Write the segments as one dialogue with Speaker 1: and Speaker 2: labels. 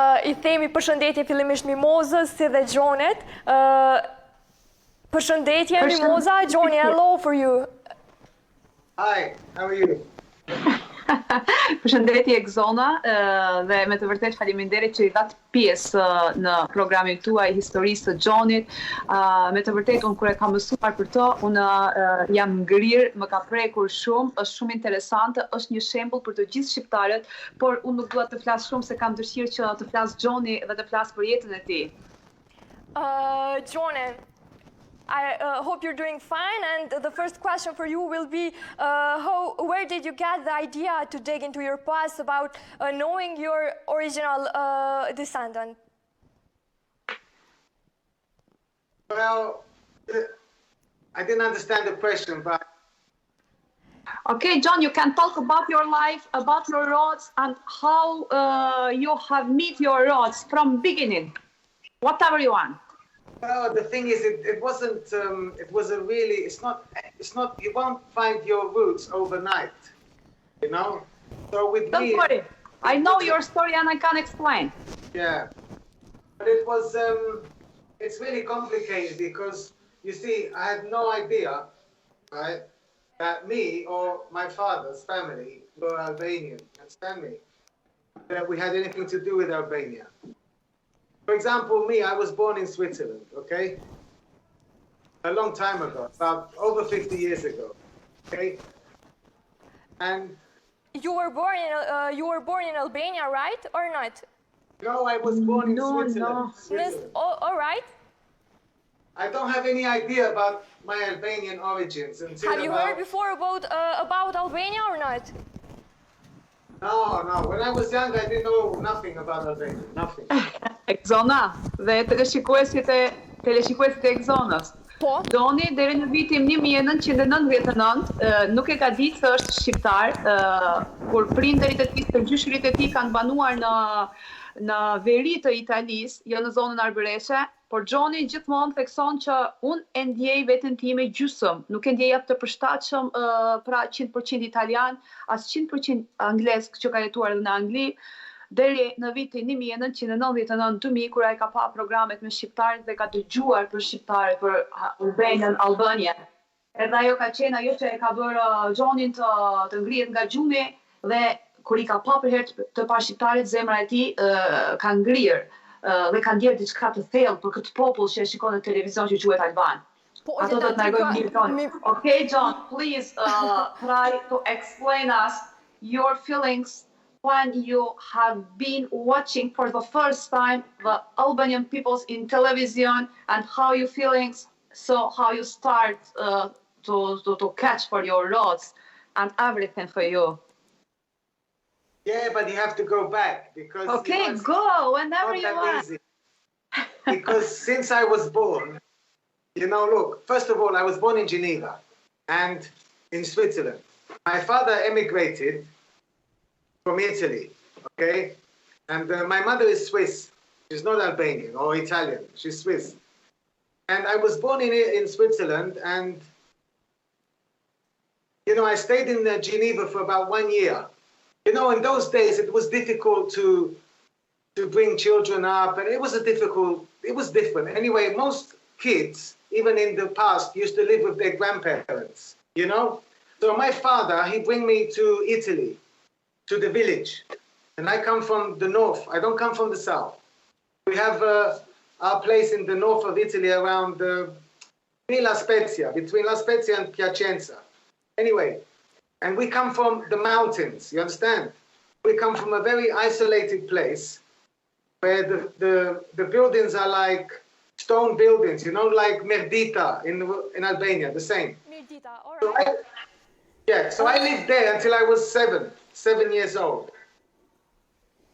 Speaker 1: I themi përshëndetje fillimisht Mimozës si dhe Gjonit. Përshëndetje Mimoza, Gjoni, hello for you.
Speaker 2: Hi, how are you?
Speaker 3: Përshëndetje Gzona dhe me të vërtet faleminderit që i dhat pjesë në programin tuaj historisë të Gjonit. Me të vërtet unë kur e kam mësuar për to, unë jam ngrirë, më ka prekur shumë, është shumë interesante, është një shembull për të gjithë shqiptarët, por unë nuk dua të flas shumë se kam dëshirë që të flas Gjoni dhe të flas për jetën e tij.
Speaker 1: Gjoni, I hope you're doing fine, and the first question for you will be, where did you get the idea to dig into your past about knowing your original descendant?
Speaker 2: Well, I didn't understand the question, but...
Speaker 3: Okay, John, you can talk about your life, about your roots, and how you have met your roots from beginning, whatever you want.
Speaker 2: Well, the thing is, it wasn't, it was a really, it's not, you won't find your roots overnight, you know? So with
Speaker 3: Don't worry, I know your story and I can explain.
Speaker 2: Yeah, but it was, it's really complicated because, you see, I had no idea, right, that me or my father's family were Albanian, understand me? That we had anything to do with Albania. For example, me, I was born in Switzerland, okay? A long time ago, about over 50 years ago, okay? And...
Speaker 1: You were born in Albania, right, or not?
Speaker 2: No, I was born in Switzerland.
Speaker 1: No. All right.
Speaker 2: I don't have any idea about my Albanian origins until
Speaker 1: Have you heard before about Albania or not?
Speaker 2: No. When I was young, I didn't know nothing about Albania, nothing.
Speaker 3: Gzona, dhe teleshikuesit e Gzonës.
Speaker 1: Po?
Speaker 3: Doni deri në vitin 1999 nuk e ka ditë se është shqiptar, kur prindërit e tij, të gjyshrit e tij kanë banuar në veri të Italisë, jo në zonën arbëreshe, por Gjoni gjithmonë thekson që unë e ndjej veten time gjysmë, nuk e ndjej atë të përshtatshëm pra 100% italian, as 100% anglez që ka jetuar edhe në Angli, deri në vitin 1999-2000 kur ai ka pa programet me shqiptarët dhe ka dëgjuar për shqiptarët, për Albanian. Edhe ajo ka qenë ajo që e ka bërë Gjonin të ngrihet nga gjumi dhe kur i ka pa për herë të pa shqiptarët, zemra e tij ka ngrirë dhe ka ndjerë diçka të thellë për këtë popull që e shikon në televizion që quhet Alban. Ato do të tregojmë një tonë. Okay, John, please try to explain us your feelings when you have been watching for the first time the Albanian peoples in television and how you feelings, so how you start to catch for your roots and everything for you.
Speaker 2: Yeah, but you have to go back because...
Speaker 3: Okay, you know, go whenever you want.
Speaker 2: Easy. Because since I was born, you know, look, first of all, I was born in Geneva and in Switzerland. My father emigrated from Italy, okay? And my mother is Swiss. She's not Albanian or Italian, she's Swiss. And I was born in Switzerland and, you know, I stayed in Geneva for about 1 year. You know, in those days, it was difficult to bring children up, and it was different. Anyway, most kids, even in the past, used to live with their grandparents, you know? So my father, he bring me to Italy, to the village. And I come from the north, I don't come from the south. We have our place in the north of Italy around La Spezia, between La Spezia and Piacenza. Anyway, and we come from the mountains, you understand? We come from a very isolated place where the buildings are like stone buildings, you know, like Merdita in Albania, the same.
Speaker 1: Merdita, all right.
Speaker 2: So I lived there until I was 7 years old.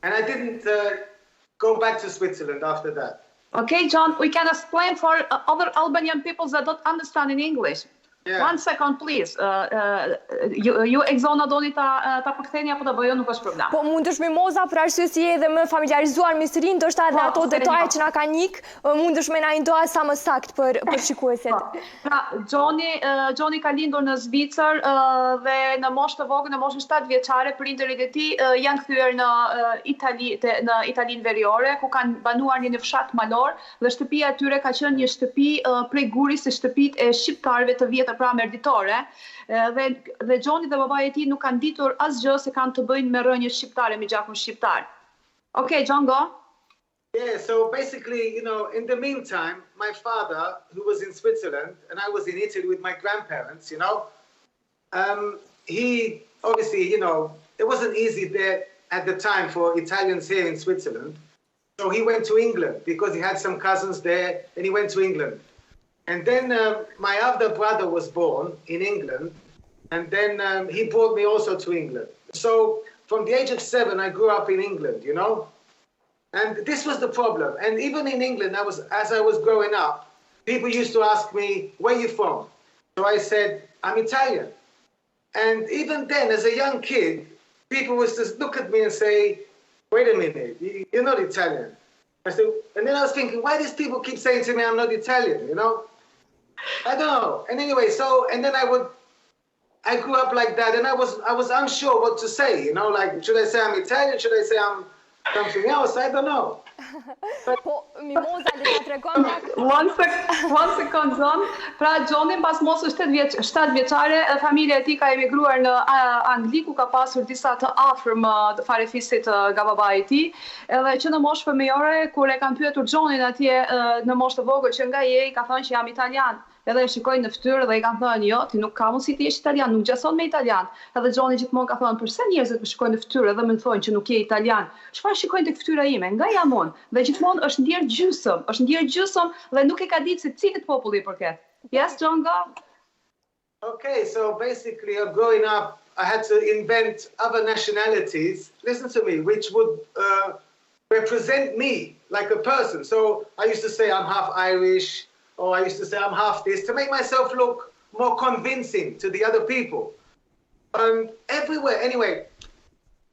Speaker 2: And I didn't go back to Switzerland after that.
Speaker 3: Okay, John, we can explain for other Albanian peoples that don't understand in English.
Speaker 2: Yeah.
Speaker 3: One second, please. Ju e zona doni ta përktheni apo ta bëjë, nuk është problem.
Speaker 1: Po mundesh mimoza për arsye si edhe më familiarizuar me historinë, ndoshta edhe ato detaje që na kanë ik, mundesh me na i ndoa sa më sakt për shikuesit.
Speaker 3: Pra, Gjoni ka lindur në Zvicër dhe në moshë të vogël, në moshën 7 vjeçare, prindërit e tij janë kthyer në Italinë Veriore, ku kanë banuar një fshat malor dhe shtëpia e tyre ka qenë një shtëpi prej gurit se shtëpitë e shqiptarëve të vjetër, pra merditore, dhe Gjoni dhe babai e tij nuk kanë ditur asgjë se kanë të bëjnë me rënje shqiptare, me gjakun shqiptar. Okay, John, go.
Speaker 2: Yeah, so basically, in the meantime, my father, who was in Switzerland, and I was in Italy with my grandparents, he obviously, it wasn't easy there at the time for Italians here in Switzerland. So he went to England because he had some cousins there, and he went to England. And then my other brother was born in England, and then he brought me also to England. So from the age of 7, I grew up in England, And this was the problem. And even in England, as I was growing up, people used to ask me, where are you from? So I said, I'm Italian. And even then, as a young kid, people would just look at me and say, wait a minute, you're not Italian. I said, and then I was thinking, why these people keep saying to me, I'm not Italian, I don't know. And anyway, and then I grew up like that, and I was unsure what to say, like, should I say I'm Italian? Should I say I'm something else? I don't know.
Speaker 1: Po, mimoza le ta tregon pak.
Speaker 3: One second, John. Pra, Gjoni pas mosës 7 vjeçare, familja e tij ka emigruar në Angli, ku ka pasur disa të afërm farefisit nga babai i tij, edhe që në moshë fëmijore, kur e kanë pyetur Gjonin atje në moshë të vogël që nga je, i ka thënë që jam italian. Edhe e shikojnë në fytyrë dhe i kanë thënë, jo, ti nuk ka mundësi ti jesh italian, nuk gjason me italian. Edhe Gjoni gjithmonë ka thënë, përse njerëzit më shikojnë në fytyrë dhe më thonë që nuk je italian? Çfarë shikojnë tek fytyra ime? Nga jam unë. Dhe gjithmonë është ndjer gjysmë dhe nuk e ka ditë se cilit populli i përket. Yes, John, go.
Speaker 2: Okay, so basically, growing up, I had to invent other nationalities, listen to me, which would represent me like a person. So I used to say I'm half Irish, or I used to say I'm half this, to make myself look more convincing to the other people. Everywhere, anyway.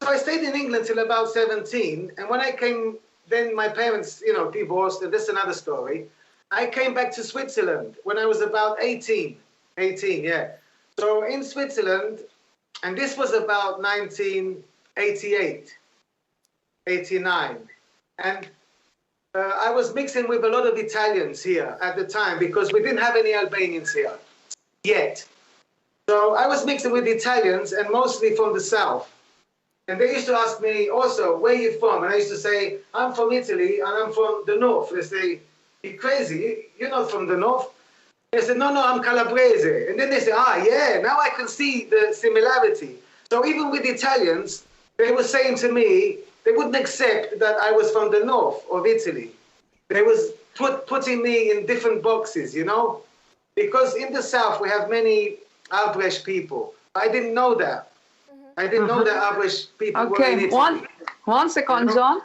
Speaker 2: So I stayed in England till about 17, and when I came, then my parents, divorced, and this is another story. I came back to Switzerland when I was about 18, yeah. So in Switzerland, and this was about 1988, 89, and I was mixing with a lot of Italians here at the time because we didn't have any Albanians here yet. So I was mixing with Italians and mostly from the south. And they used to ask me also, where are you from? And I used to say, I'm from Italy and I'm from the north. They say, you're crazy, you're not from the north. They said, no, I'm Calabrese. And then they say, yeah, now I can see the similarity. So even with Italians, they were saying to me, they wouldn't accept that I was from the north of Italy. They was putting me in different boxes, Because in the south, we have many Albrecht people. I didn't know that. I didn't know that Albrecht people were in Italy.
Speaker 3: One second, John.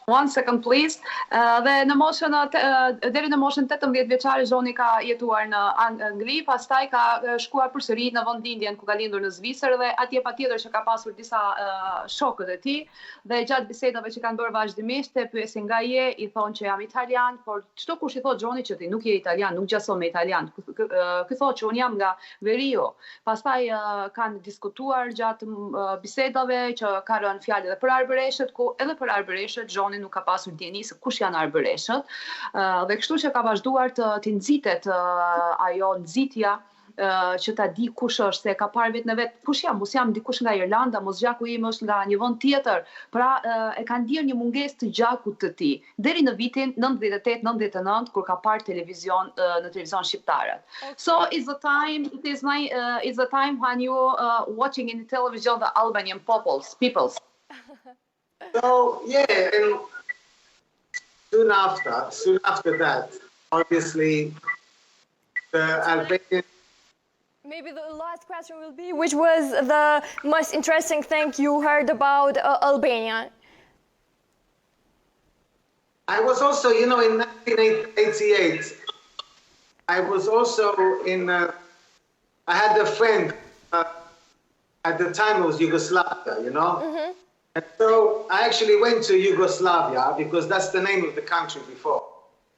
Speaker 3: 1 second, please. Dhe deri në moshën 18 vjeçare Gjoni ka jetuar në Angli, pastaj ka shkuar përsëri në vendindjen ku ka lindur në Zvicër dhe atje patjetër që ka pasur disa shokët e tij dhe gjatë bisedave që kanë bërë vazhdimisht e pyesin nga je, i thonë që jam italian, por çdo kush i thotë Gjoni që ti nuk je italian, nuk gjason me italian. Ky thotë që un jam nga Veriu. Pastaj kanë diskutuar gjatë bisedave që ka rënë fjalë edhe për arbëreshët, ku edhe për arbëreshët Gjoni nuk ka pasur dieni se kush janë arbëreshët, dhe kështu që ka vazhduar të nxitet ajo nxitja që ta di kush është, se ka parë vetë në vetë kush jam, mos jam dikush nga Irlanda, mos gjaku im është nga një vend tjetër, pra e ka ndier një mungesë të gjakut të tij deri në vitin 98-99 kur ka parë televizion në televizion shqiptare. So it's the time when you watching in the television the Albanian peoples.
Speaker 2: So yeah, and soon after that, obviously, the Albanian.
Speaker 1: Maybe the last question will be, which was the most interesting thing you heard about Albania?
Speaker 2: I was also, in 1988, I was also in I had a friend, at the time it was Yugoslavia, you know?
Speaker 1: Mm-hmm.
Speaker 2: And so I actually went to Yugoslavia because that's the name of the country before.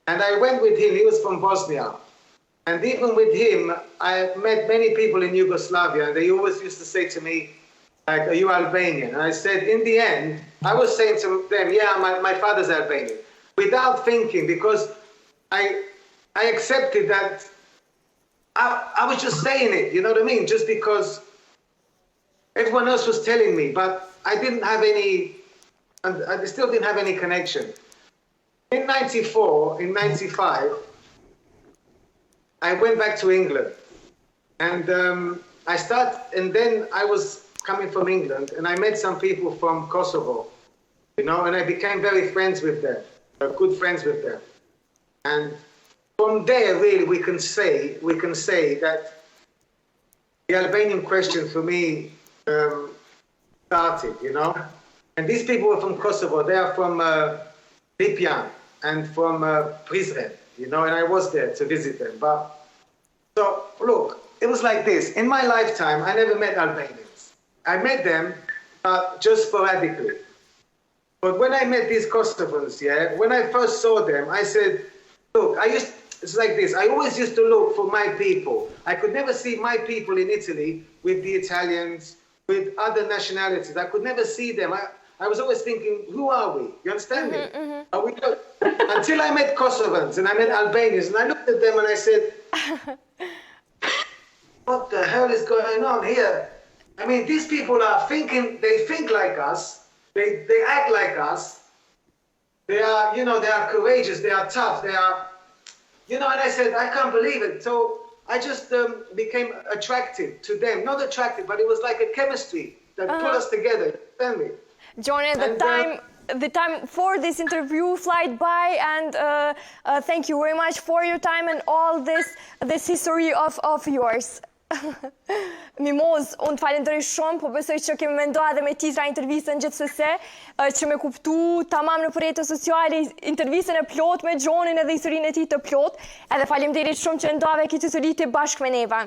Speaker 2: And I went with him, he was from Bosnia. And even with him, I met many people in Yugoslavia, and they always used to say to me, like, are you Albanian? And I said, in the end, I was saying to them, yeah, my father's Albanian, without thinking, because I accepted that I was just saying it, you know what I mean? Just because everyone else was telling me, but I didn't have any, and I still didn't have any connection. In 95, I went back to England, and then I was coming from England, and I met some people from Kosovo, you know, and I became very friends with them, good friends with them. And from there, really, we can say that the Albanian question for me started, you know. And these people were from Kosovo. They are from Lipjan and from Prizren, you know, and I was there to visit them. But so, look, it was like this. In my lifetime, I never met Albanians. I met them just sporadically. But when I met these Kosovans, yeah, when I first saw them, I said, look, it's like this. I always used to look for my people. I could never see my people in Italy with the Italians, with other nationalities. I could never see them. I was always thinking, who are we? You understand me?
Speaker 1: Mm-hmm.
Speaker 2: Are we until I met Kosovans and I met Albanians, and I looked at them and I said, what the hell is going on here? I mean, these people are thinking, they think like us, they act like us, they are, you know, they are courageous, they are tough, they are, you know, and I said, I can't believe it. So I just became attracted to them. Not attracted, but it was like a chemistry that put us together, you understand me?
Speaker 1: Johnny, the time for this interview flight by, and thank you very much for your time and all this history of yours. Mimoz, unë të falenderoj shumë, po besoj që kemi menduar edhe me titra intervistën gjithsesi, që me kuptu tamam në rrjetet sociale intervistën e plot me Johnin edhe historinë e tij të plot, edhe faleminderit shumë që ndave këtë histori bashkë me neve.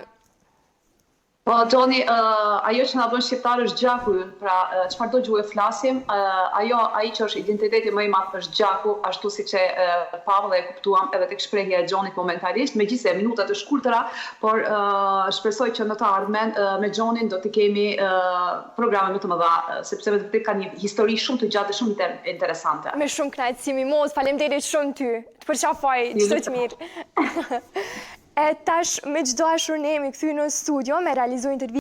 Speaker 3: Po, Johnny, ajo që na bën shqiptar është gjaku ynë, pra çfarë do gjuhë flasim, ai që është identiteti më i madh është gjaku, ashtu siç e pam dhe e kuptuam edhe tek shprehja e Johnit momentalisht, megjithëse minutat e shkurtëra, por shpresoj që në të ardhmen me Johnin do të kemi programe më të mëdha, sepse vetë ka një histori shumë të gjatë dhe shumë interesante.
Speaker 1: Me shumë kënaqësi, Mimoz, faleminderit shumë ty. Të përqafoj, çdo të mirë. E tash me çdo dashur ne jemi kthyer në studio me realizuar intervistë